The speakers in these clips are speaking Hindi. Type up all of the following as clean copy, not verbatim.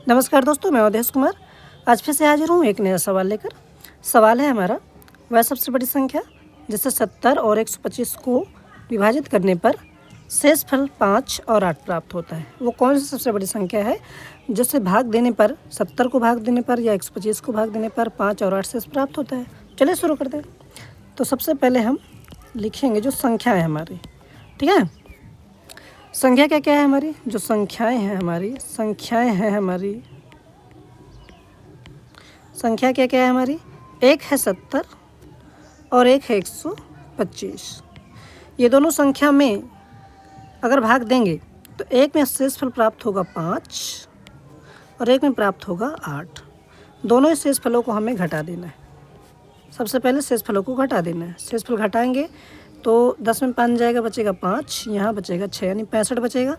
नमस्कार दोस्तों, मैं अवधेश कुमार आज फिर से हाजिर हूँ एक नया सवाल लेकर। सवाल है हमारा, वह सबसे बड़ी संख्या जिससे 70 और 125 को विभाजित करने पर शेषफल 5 और 8 प्राप्त होता है। वो कौन सी सबसे बड़ी संख्या है जिससे भाग देने पर 70 को भाग देने पर या 125 को भाग देने पर 5 और 8 शेष प्राप्त होता है। चलिए शुरू करते हैं। तो सबसे पहले हम लिखेंगे जो संख्या है हमारी, ठीक है। संख्या क्या क्या है हमारी, जो संख्या है क्या क्या है हमारी, एक है 70 और एक है 125। ये दोनों संख्या में अगर भाग देंगे तो एक में शेषफल प्राप्त होगा 5 और एक में प्राप्त होगा 8। दोनों ही शेषफलों को हमें घटा देना है। सबसे पहले शेषफलों को घटा देना है। शेषफल घटाएंगे तो 10 में 5 जाएगा, बचेगा 5, यहाँ बचेगा 6 यानी 65 बचेगा।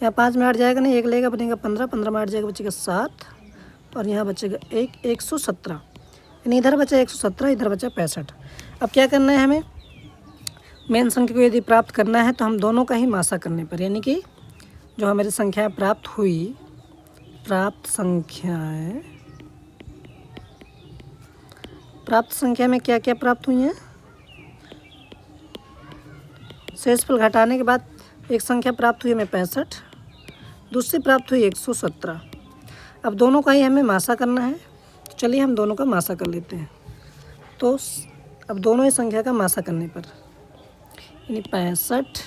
यहाँ 5 में 8 जाएगा नहीं, 1 लेगा, बनेगा 15, 15 में 8 जाएगा, बचेगा 7 और यहाँ बचेगा 117 यानी इधर बचा 117, इधर बचा 65। अब क्या करना है हमें, मेन संख्या को यदि प्राप्त करना है तो हम दोनों का ही मासा करने पर, यानी कि जो हमारी संख्या प्राप्त हुई, प्राप्त संख्या में क्या क्या प्राप्त हुई हैं। शेषफल घटाने के बाद एक संख्या प्राप्त हुई हमें 65, दूसरी प्राप्त हुई 117। अब दोनों का ही हमें मासा करना है, तो चलिए हम दोनों का मासा कर लेते हैं। तो अब दोनों ही संख्या का मासा करने पर यानी 65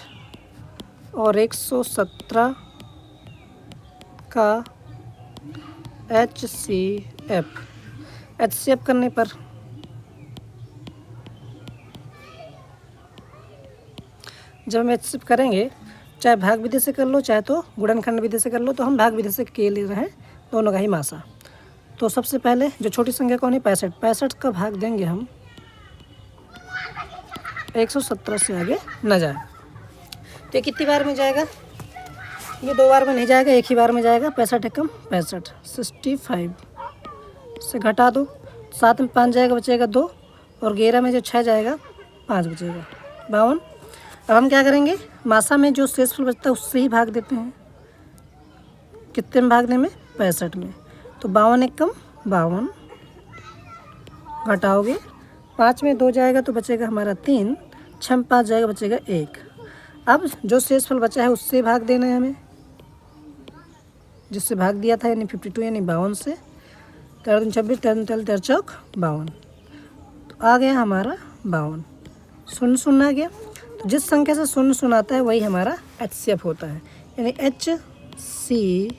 और 117 का HCF करने पर जब हम HCF करेंगे, चाहे भाग विधि से कर लो चाहे तो गुणनखंड विधि से कर लो, तो हम भाग विधि से के ले रहे हैं दोनों का ही मासा। तो सबसे पहले जो छोटी संख्या कौन है, 65 का भाग देंगे हम 117 से आगे न जाए। तो ये कितनी बार में जाएगा, ये 2 बार में नहीं जाएगा, एक ही बार में जाएगा। 65 एकम 65, 65 से घटा दो, 7 में 5 जाएगा, बचेगा 2 और 11 में जो 6 जाएगा 5 बचेगा 52। अब हम क्या करेंगे, मासा में जो शेषफल बचता है उससे ही भाग देते हैं। कितने में भागने में, 65 में। तो 52 एकम 52, घटाओगे 5 में 2 जाएगा तो बचेगा हमारा 3, 6 में 5 जाएगा, बचेगा 1। अब जो शेषफल बचा है उससे भाग देना है हमें, जिससे भाग दिया था यानी 52 यानी 52 से। 13 दूनी 26, 13 13 13 चौक 52, तो आ गया हमारा 52। शून्य शून्य आ गया। तो जिस संख्या से शून्य शून्य आता है वही हमारा HCF होता है, यानी HCF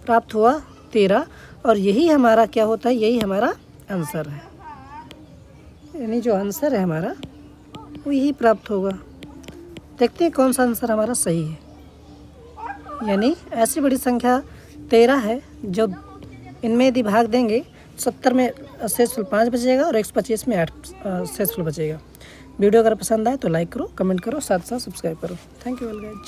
प्राप्त हुआ 13 और यही हमारा क्या होता है, यही हमारा आंसर है। यानी जो आंसर है हमारा वो यही प्राप्त होगा। देखते हैं कौन सा आंसर हमारा सही है। यानी ऐसी बड़ी संख्या 13 है जो इनमें यदि भाग देंगे 70 में शेषफल 5 बचेगा और 125 में 8 शेषफल बचेगा। वीडियो अगर पसंद आए तो लाइक करो, कमेंट करो, साथ साथ सब्सक्राइब करो। Thank you well guys.